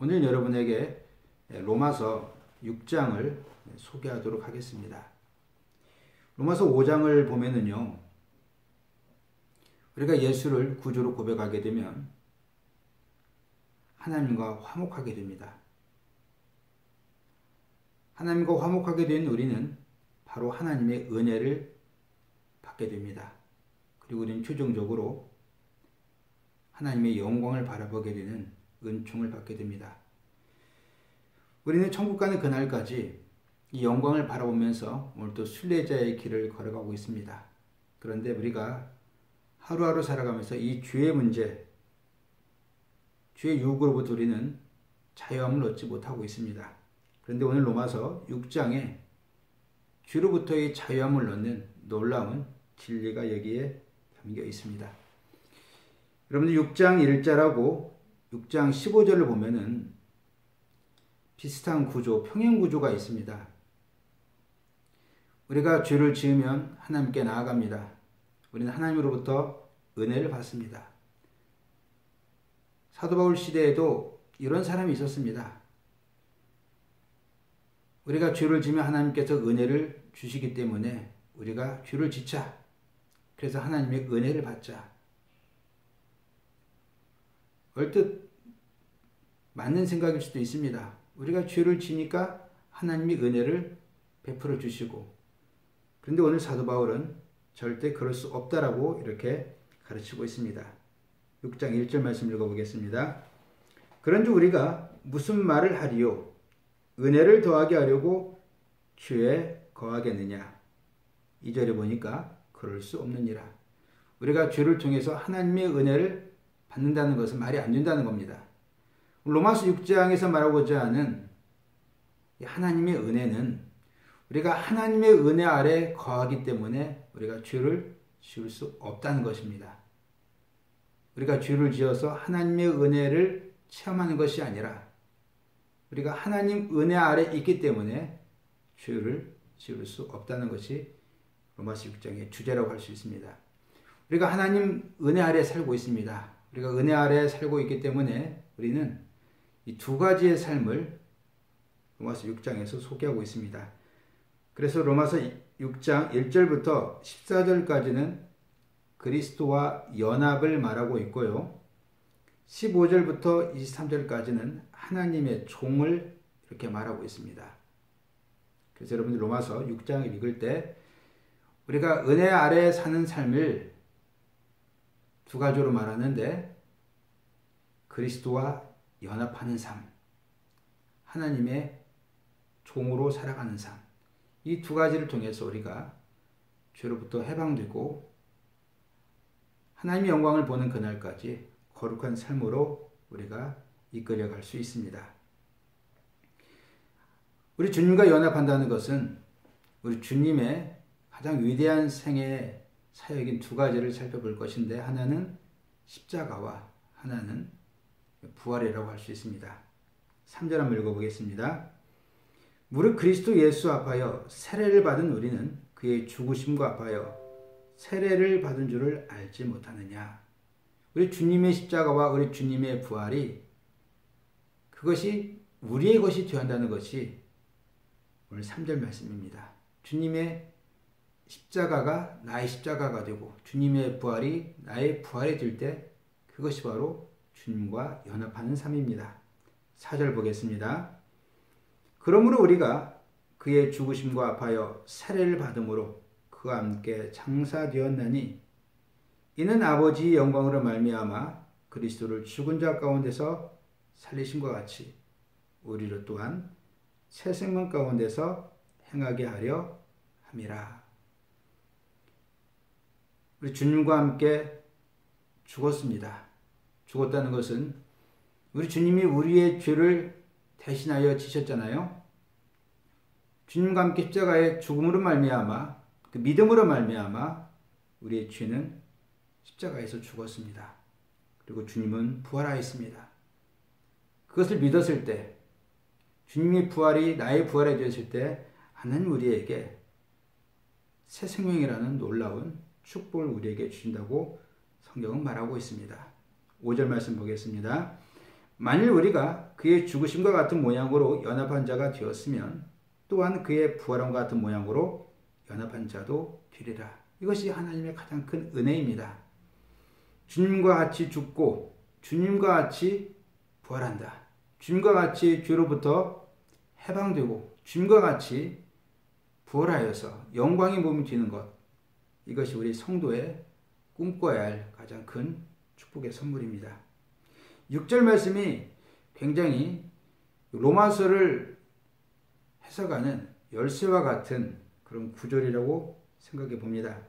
오늘 여러분에게 로마서 6장을 소개하도록 하겠습니다. 로마서 5장을 보면은요, 우리가 예수를 구주로 고백하게 되면 하나님과 화목하게 됩니다. 하나님과 화목하게 된 우리는 바로 하나님의 은혜를 받게 됩니다. 그리고 우리는 최종적으로 하나님의 영광을 바라보게 되는 은총을 받게 됩니다. 우리는 천국 가는 그날까지 이 영광을 바라보면서 오늘도 순례자의 길을 걸어가고 있습니다. 그런데 우리가 하루하루 살아가면서 이 죄의 문제, 죄의 유혹으로부터 우리는 자유함을 얻지 못하고 있습니다. 그런데 오늘 로마서 6장에 죄로부터의 자유함을 얻는 놀라운 진리가 여기에 담겨 있습니다. 여러분들 6장 1절하고 6장 15절을 보면은 비슷한 구조, 평행 구조가 있습니다. 우리가 죄를 지으면 하나님께 나아갑니다. 우리는 하나님으로부터 은혜를 받습니다. 사도 바울 시대에도 이런 사람이 있었습니다. 우리가 죄를 지으면 하나님께서 은혜를 주시기 때문에 우리가 죄를 짓자. 그래서 하나님의 은혜를 받자. 얼뜻 맞는 생각일 수도 있습니다. 우리가 죄를 지니까 하나님이 은혜를 베풀어 주시고, 그런데 오늘 사도 바울은 절대 그럴 수 없다라고 이렇게 가르치고 있습니다. 6장 1절 말씀 읽어보겠습니다. 그런즉 우리가 무슨 말을 하리요? 은혜를 더하게 하려고 죄에 거하겠느냐? 2절에 보니까 그럴 수 없느니라. 우리가 죄를 통해서 하나님의 은혜를 받는다는 것은 말이 안 된다는 겁니다. 로마서 6장에서 말하고자 하는 하나님의 은혜는 우리가 하나님의 은혜 아래 거하기 때문에 우리가 죄를 지을 수 없다는 것입니다. 우리가 죄를 지어서 하나님의 은혜를 체험하는 것이 아니라 우리가 하나님 은혜 아래 있기 때문에 죄를 지을 수 없다는 것이 로마서 6장의 주제라고 할 수 있습니다. 우리가 하나님 은혜 아래 살고 있습니다. 우리가 은혜 아래 살고 있기 때문에 우리는 이 두 가지의 삶을 로마서 6장에서 소개하고 있습니다. 그래서 로마서 6장 1절부터 14절까지는 그리스도와 연합을 말하고 있고요. 15절부터 23절까지는 하나님의 종을 이렇게 말하고 있습니다. 그래서 여러분들 로마서 6장을 읽을 때 우리가 은혜 아래 사는 삶을 두 가지로 말하는데, 그리스도와 연합하는 삶, 하나님의 종으로 살아가는 삶, 이 두 가지를 통해서 우리가 죄로부터 해방되고 하나님의 영광을 보는 그날까지 거룩한 삶으로 우리가 이끌어갈 수 있습니다. 우리 주님과 연합한다는 것은 우리 주님의 가장 위대한 생애의 사역인 두 가지를 살펴볼 것인데, 하나는 십자가와 하나는 부활이라고 할 수 있습니다. 3절 한번 읽어보겠습니다. 무릇 그리스도 예수 앞하여 세례를 받은 우리는 그의 죽으심과 합하여 세례를 받은 줄을 알지 못하느냐. 우리 주님의 십자가와 우리 주님의 부활이 그것이 우리의 것이 되어야 한다는 것이 오늘 3절 말씀입니다. 주님의 십자가가 나의 십자가가 되고 주님의 부활이 나의 부활이 될 때 그것이 바로 주님과 연합하는 삶입니다. 4절 보겠습니다. 그러므로 우리가 그의 죽으심과 합하여 세례를 받음으로 그와 함께 장사되었나니 이는 아버지의 영광으로 말미암아 그리스도를 죽은 자 가운데서 살리심과 같이 우리를 또한 새 생명 가운데서 행하게 하려 함이라. 우리 주님과 함께 죽었습니다. 죽었다는 것은 우리 주님이 우리의 죄를 대신하여 지셨잖아요. 주님과 함께 십자가의 죽음으로 말미암아, 그 믿음으로 말미암아 우리의 죄는 십자가에서 죽었습니다. 그리고 주님은 부활하였습니다. 그것을 믿었을 때, 주님의 부활이 나의 부활이 되었을 때 하나님 우리에게 새 생명이라는 놀라운 축복을 우리에게 주신다고 성경은 말하고 있습니다. 5절 말씀 보겠습니다. 만일 우리가 그의 죽으심과 같은 모양으로 연합한 자가 되었으면 또한 그의 부활함과 같은 모양으로 연합한 자도 되리라. 이것이 하나님의 가장 큰 은혜입니다. 주님과 같이 죽고 주님과 같이 부활한다. 주님과 같이 죄로부터 해방되고 주님과 같이 부활하여서 영광의 몸이 되는 것. 이것이 우리 성도의 꿈꿔야 할 가장 큰 축복의 선물입니다. 6절 말씀이 굉장히 로마서를 해석하는 열쇠와 같은 그런 구절이라고 생각해 봅니다.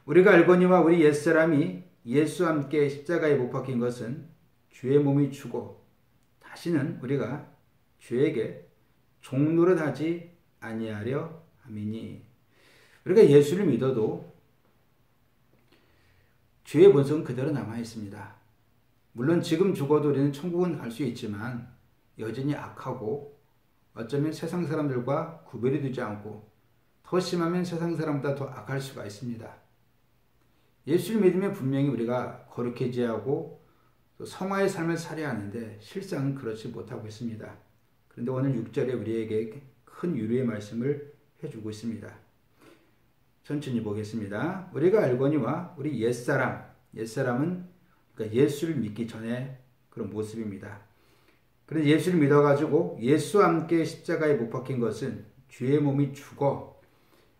우리가 알거니와 우리 옛사람이 예수와 함께 십자가에 못 박힌 것은 죄의 몸이 죽어 다시는 우리가 죄에게 종노릇하지 아니하려 함이니. 우리가 예수를 믿어도 죄의 본성은 그대로 남아 있습니다. 물론 지금 죽어도 우리는 천국은 갈 수 있지만 여전히 악하고 어쩌면 세상 사람들과 구별이 되지 않고 더 심하면 세상 사람보다 더 악할 수가 있습니다. 예수를 믿으면 분명히 우리가 거룩해져야 하고 또 성화의 삶을 살아야 하는데 실상은 그렇지 못하고 있습니다. 그런데 오늘 6절에 우리에게 큰 위로의 말씀을 해주고 있습니다. 천천히 보겠습니다. 우리가 알거니와 우리 옛사람은 그러니까 예수를 믿기 전에 그런 모습입니다. 그런데 예수를 믿어가지고 예수와 함께 십자가에 못 박힌 것은 죄의 몸이 죽어.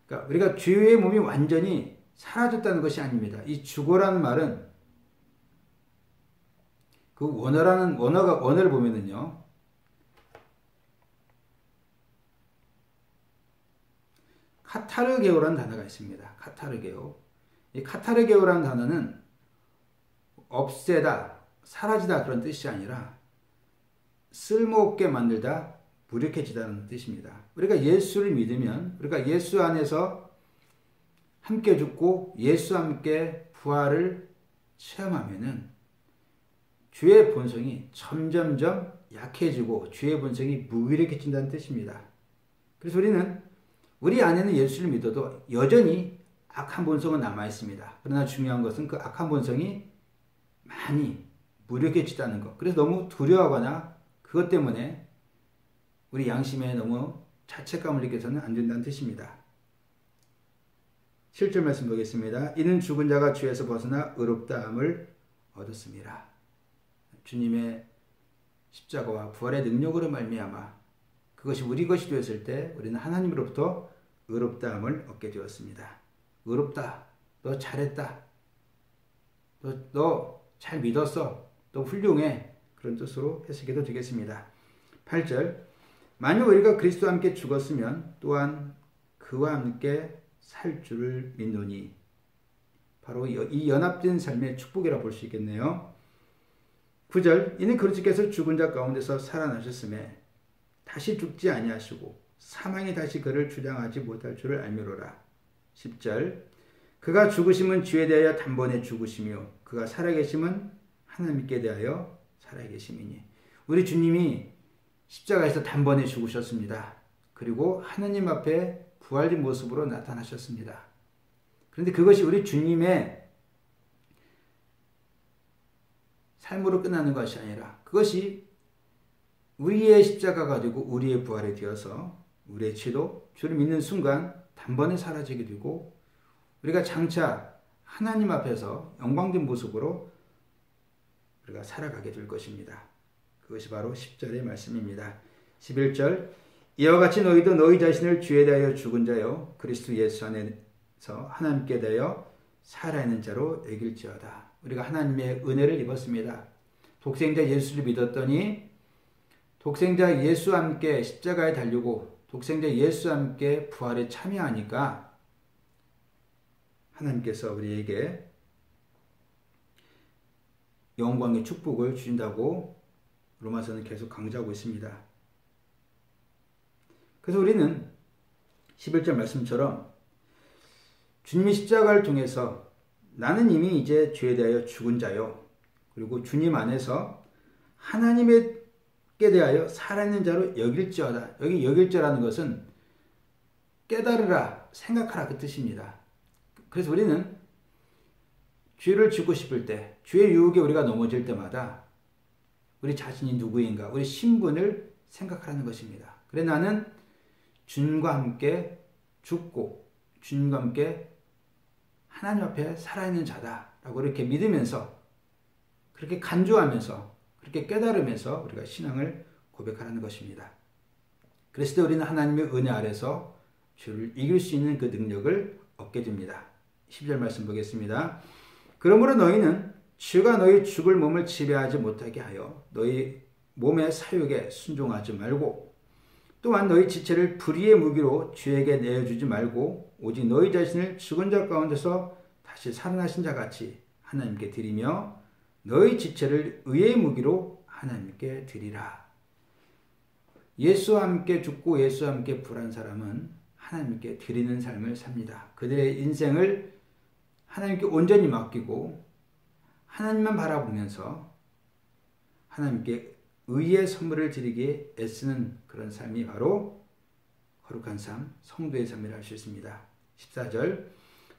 그러니까 우리가 죄의 몸이 완전히 사라졌다는 것이 아닙니다. 이 죽어라는 말은 그 원어를 보면은요. 카타르게오라는 단어가 있습니다. 카타르게오. 이 카타르게오라는 단어는 없애다, 사라지다 그런 뜻이 아니라 쓸모없게 만들다, 무력해지다는 뜻입니다. 우리가 예수를 믿으면 우리가 예수 안에서 함께 죽고 예수와 함께 부활을 체험하면은 죄의 본성이 점점점 약해지고 죄의 본성이 무기력해진다는 뜻입니다. 그래서 우리 안에는 예수를 믿어도 여전히 악한 본성은 남아있습니다. 그러나 중요한 것은 그 악한 본성이 많이 무력해지다는 것. 그래서 너무 두려워하거나 그것 때문에 우리 양심에 너무 자책감을 느껴서는 안 된다는 뜻입니다. 7절 말씀 보겠습니다. 이는 죽은 자가 죄에서 벗어나 의롭다함을 얻었습니다. 주님의 십자가와 부활의 능력으로 말미암아 그것이 우리 것이 되었을 때 우리는 하나님으로부터 의롭다함을 얻게 되었습니다. 의롭다. 너 잘했다. 너 잘 믿었어. 너 훌륭해. 그런 뜻으로 해석해도 되겠습니다. 8절 만일 우리가 그리스도와 함께 죽었으면 또한 그와 함께 살 줄을 믿노니. 바로 이 연합된 삶의 축복이라 볼 수 있겠네요. 9절 이는 그리스도께서 죽은 자 가운데서 살아나셨음에 다시 죽지 아니하시고 사망이 다시 그를 주장하지 못할 줄을 알미로라. 10절 그가 죽으심은 죄에 대하여 단번에 죽으시며 그가 살아계심은 하나님께 대하여 살아계심이니. 우리 주님이 십자가에서 단번에 죽으셨습니다. 그리고 하나님 앞에 부활된 모습으로 나타나셨습니다. 그런데 그것이 우리 주님의 삶으로 끝나는 것이 아니라 그것이 우리의 십자가가 되고 우리의 부활이 되어서 우리의 죄도 주를 믿는 순간 단번에 사라지게 되고 우리가 장차 하나님 앞에서 영광된 모습으로 우리가 살아가게 될 것입니다. 그것이 바로 10절의 말씀입니다. 11절 이와 같이 너희도 너희 자신을 주에 대하여 죽은 자요 그리스도 예수 안에서 하나님께 대하여 살아있는 자로 여길지어다. 우리가 하나님의 은혜를 입었습니다. 독생자 예수를 믿었더니 독생자 예수와 함께 십자가에 달리고 독생자 예수와 함께 부활에 참여하니까 하나님께서 우리에게 영광의 축복을 주신다고 로마서는 계속 강조하고 있습니다. 그래서 우리는 11절 말씀처럼 주님의 십자가를 통해서 나는 이미 이제 죄에 대하여 죽은 자요. 그리고 주님 안에서 하나님께 대하여 살아있는 자로 여길지어다. 여기 여길지라는 것은 깨달으라, 생각하라 그 뜻입니다. 그래서 우리는 죄를 짓고 싶을 때, 죄의 유혹에 우리가 넘어질 때마다 우리 자신이 누구인가, 우리 신분을 생각하라는 것입니다. 그래 나는 주님과 함께 죽고 주님과 함께 하나님 앞에 살아있는 자다라고 이렇게 믿으면서 그렇게 간주하면서 그렇게 깨달으면서 우리가 신앙을 고백하라는 것입니다. 그랬을 때 우리는 하나님의 은혜 아래서 주를 이길 수 있는 그 능력을 얻게 됩니다. 10절 말씀 보겠습니다. 그러므로 너희는 주가 너희 죽을 몸을 지배하지 못하게 하여 너희 몸의 사욕에 순종하지 말고 또한 너희 지체를 불의의 무기로 주에게 내어주지 말고 오직 너희 자신을 죽은 자 가운데서 다시 살아나신 자 같이 하나님께 드리며 너희 지체를 의의 무기로 하나님께 드리라. 예수와 함께 죽고 예수와 함께 부활한 사람은 하나님께 드리는 삶을 삽니다. 그들의 인생을 하나님께 온전히 맡기고 하나님만 바라보면서 하나님께 의의 선물을 드리기에 애쓰는 그런 삶이 바로 거룩한 삶, 성도의 삶이라 할 수 있습니다. 14절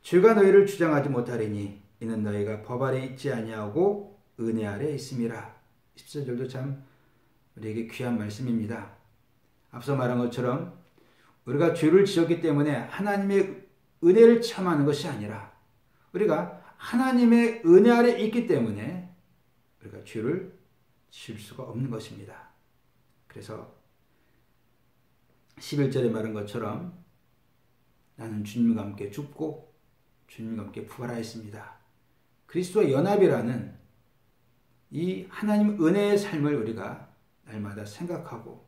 주가 너희를 주장하지 못하리니 이는 너희가 법 아래 있지 아니하고 은혜 아래 있음이라. 14절도 참 우리에게 귀한 말씀입니다. 앞서 말한 것처럼 우리가 죄를 지었기 때문에 하나님의 은혜를 체험하는 것이 아니라 우리가 하나님의 은혜 아래 있기 때문에 우리가 죄를 지을 수가 없는 것입니다. 그래서 11절에 말한 것처럼 나는 주님과 함께 죽고 주님과 함께 부활하였습니다. 그리스도와 연합이라는 이 하나님 은혜의 삶을 우리가 날마다 생각하고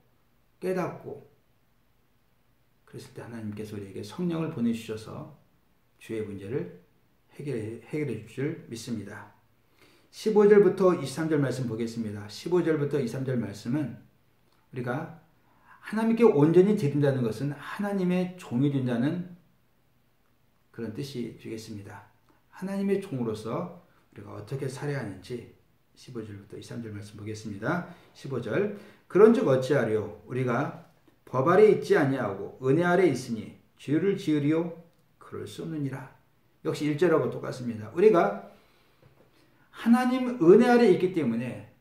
깨닫고 그랬을 때 하나님께서 우리에게 성령을 보내주셔서 죄의 문제를 해결해 주실 줄 믿습니다. 15절부터 23절 말씀 보겠습니다. 15절부터 23절 말씀은 우리가 하나님께 온전히 드린다는 것은 하나님의 종이 된다는 그런 뜻이 되겠습니다. 하나님의 종으로서 우리가 어떻게 살아야 하는지 15절부터 23절 말씀 보겠습니다. 15절 그런즉 어찌하리요 우리가 법 아래 있지 아니하고 은혜 아래 있으니 죄를 지으리요 그럴 수 없느니라. 역시 1절하고 똑같습니다. 우리가 하나님 은혜 아래 있기 때문에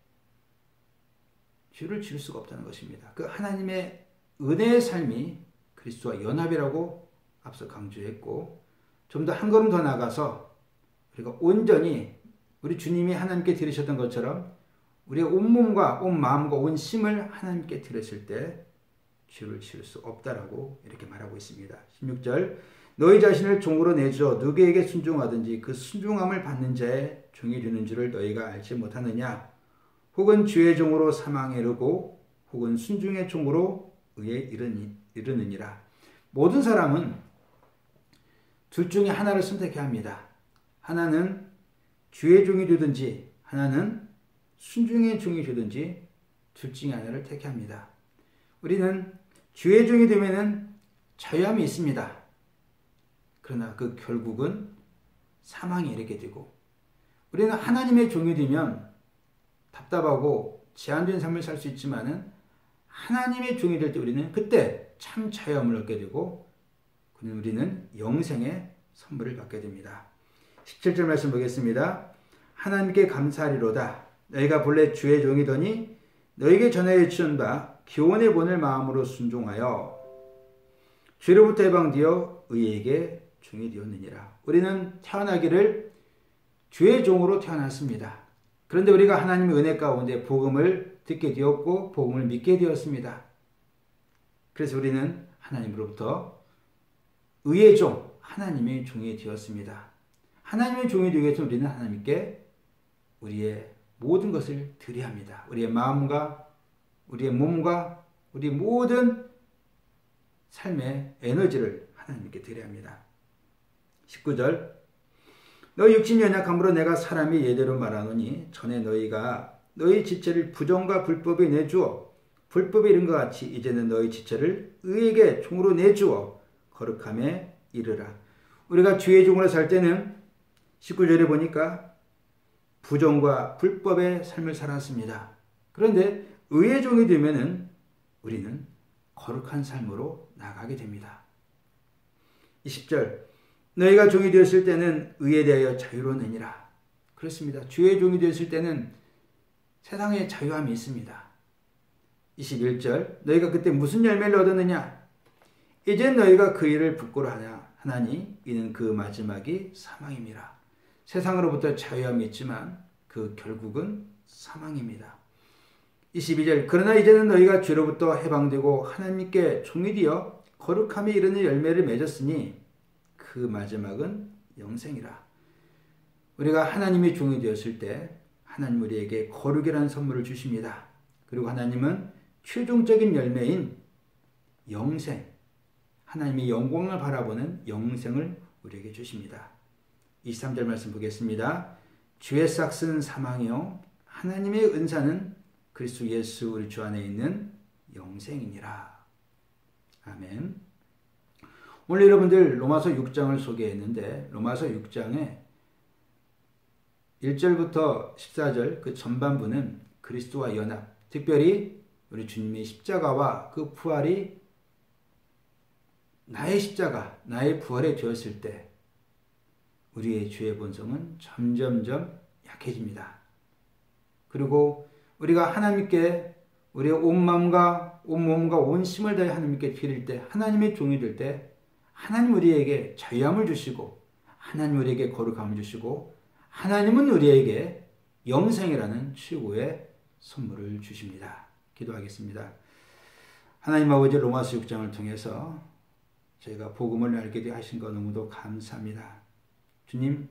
죄를 지을 수가 없다는 것입니다. 그 하나님의 은혜의 삶이 그리스도와 연합이라고 앞서 강조했고 좀 더 한 걸음 더 나가서 우리가 온전히 우리 주님이 하나님께 드리셨던 것처럼 우리의 온몸과 온 마음과 온 심을 하나님께 드렸을 때 죄를 지을 수 없다라고 이렇게 말하고 있습니다. 16절 너희 자신을 종으로 내주어 누구에게 순종하든지 그 순종함을 받는 자의 종이 되는 줄을 너희가 알지 못하느냐? 혹은 주의 종으로 사망에 이르고 혹은 순종의 종으로 의에 이르느니라. 모든 사람은 둘 중에 하나를 선택해야 합니다. 하나는 주의 종이 되든지 하나는 순종의 종이 되든지 둘 중에 하나를 택합니다. 우리는 주의 종이 되면은 자유함이 있습니다. 그러나 그 결국은 사망에 이르게 되고 우리는 하나님의 종이 되면 답답하고 제한된 삶을 살 수 있지만은 하나님의 종이 될 때 우리는 그때 참 자유함을 얻게 되고 우리는 영생의 선물을 받게 됩니다. 17절 말씀 보겠습니다. 하나님께 감사하리로다. 너희가 본래 주의 종이더니 너희에게 전하여 주신 바 기원의 본을 마음으로 순종하여 죄로부터 해방되어 의에게 종이 되었느니라. 우리는 태어나기를 주의 종으로 태어났습니다. 그런데 우리가 하나님의 은혜 가운데 복음을 듣게 되었고 복음을 믿게 되었습니다. 그래서 우리는 하나님으로부터 의의 종, 하나님의 종이 되었습니다. 하나님의 종이 되기 위해서 우리는 하나님께 우리의 모든 것을 드려야 합니다. 우리의 마음과 우리의 몸과 우리 모든 삶의 에너지를 하나님께 드려야 합니다. 19절 너희 육신이 연약함으로 내가 사람이 예대로 말하노니 전에 너희가 너희 지체를 부정과 불법에 내주어 불법에 이른 것 같이 이제는 너희 지체를 의에게 종으로 내주어 거룩함에 이르라. 우리가 주의 종으로 살 때는 19절에 보니까 부정과 불법의 삶을 살았습니다. 그런데 의의 종이 되면은 우리는 거룩한 삶으로 나가게 됩니다. 20절 너희가 종이 되었을 때는 의에 대하여 자유로우니라. 그렇습니다. 주의 종이 되었을 때는 세상에 자유함이 있습니다. 21절 너희가 그때 무슨 열매를 얻었느냐? 이제 너희가 그 일을 부끄러워하냐 하나니 이는 그 마지막이 사망임이라. 세상으로부터 자유함이 있지만 그 결국은 사망입니다. 22절 그러나 이제는 너희가 죄로부터 해방되고 하나님께 종이 되어 거룩함에 이르는 열매를 맺었으니 그 마지막은 영생이라. 우리가 하나님의 종이 되었을 때 하나님 우리에게 거룩이라는 선물을 주십니다. 그리고 하나님은 최종적인 열매인 영생, 하나님의 영광을 바라보는 영생을 우리에게 주십니다. 23절 말씀 보겠습니다. 주의 삭은 사망이요 하나님의 은사는 그리스도 예수 우리 주 안에 있는 영생이니라. 아멘. 오늘 여러분들 로마서 6장을 소개했는데 로마서 6장에 1절부터 14절 그 전반부는 그리스도와 연합, 특별히 우리 주님의 십자가와 그 부활이 나의 십자가, 나의 부활이 되었을 때 우리의 죄의 본성은 점점점 약해집니다. 그리고 우리가 하나님께 우리의 온 마음과 온 몸과 온 힘을 다해 하나님께 드릴 때 하나님의 종이 될 때 하나님 우리에게 자유함을 주시고 하나님 우리에게 거룩함을 주시고 하나님은 우리에게 영생이라는 최고의 선물을 주십니다. 기도하겠습니다. 하나님 아버지 로마서 6장을 통해서 저희가 복음을 알게 하신 것 너무도 감사합니다. 주님,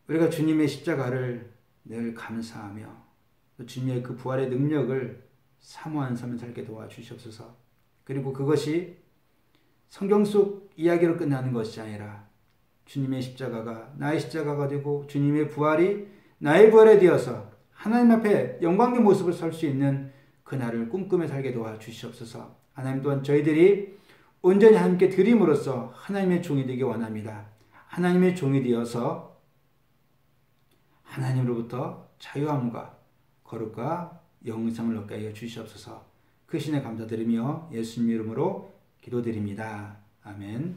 우리가 주님의 십자가를 늘 감사하며 또 주님의 그 부활의 능력을 사모하는 삶을 살게 도와주시옵소서. 그리고 그것이 성경 속 이야기로 끝나는 것이 아니라 주님의 십자가가 나의 십자가가 되고 주님의 부활이 나의 부활이 되어서 하나님 앞에 영광의 모습을 설 수 있는 그날을 꿈꾸며 살게 도와주시옵소서. 하나님 또한 저희들이 온전히 하나님께 드림으로써 하나님의 종이 되기 원합니다. 하나님의 종이 되어서 하나님으로부터 자유함과 거룩과 영생을 얻게 하여 주시옵소서. 그 신에 감사드리며 예수님 이름으로 기도드립니다. 아멘.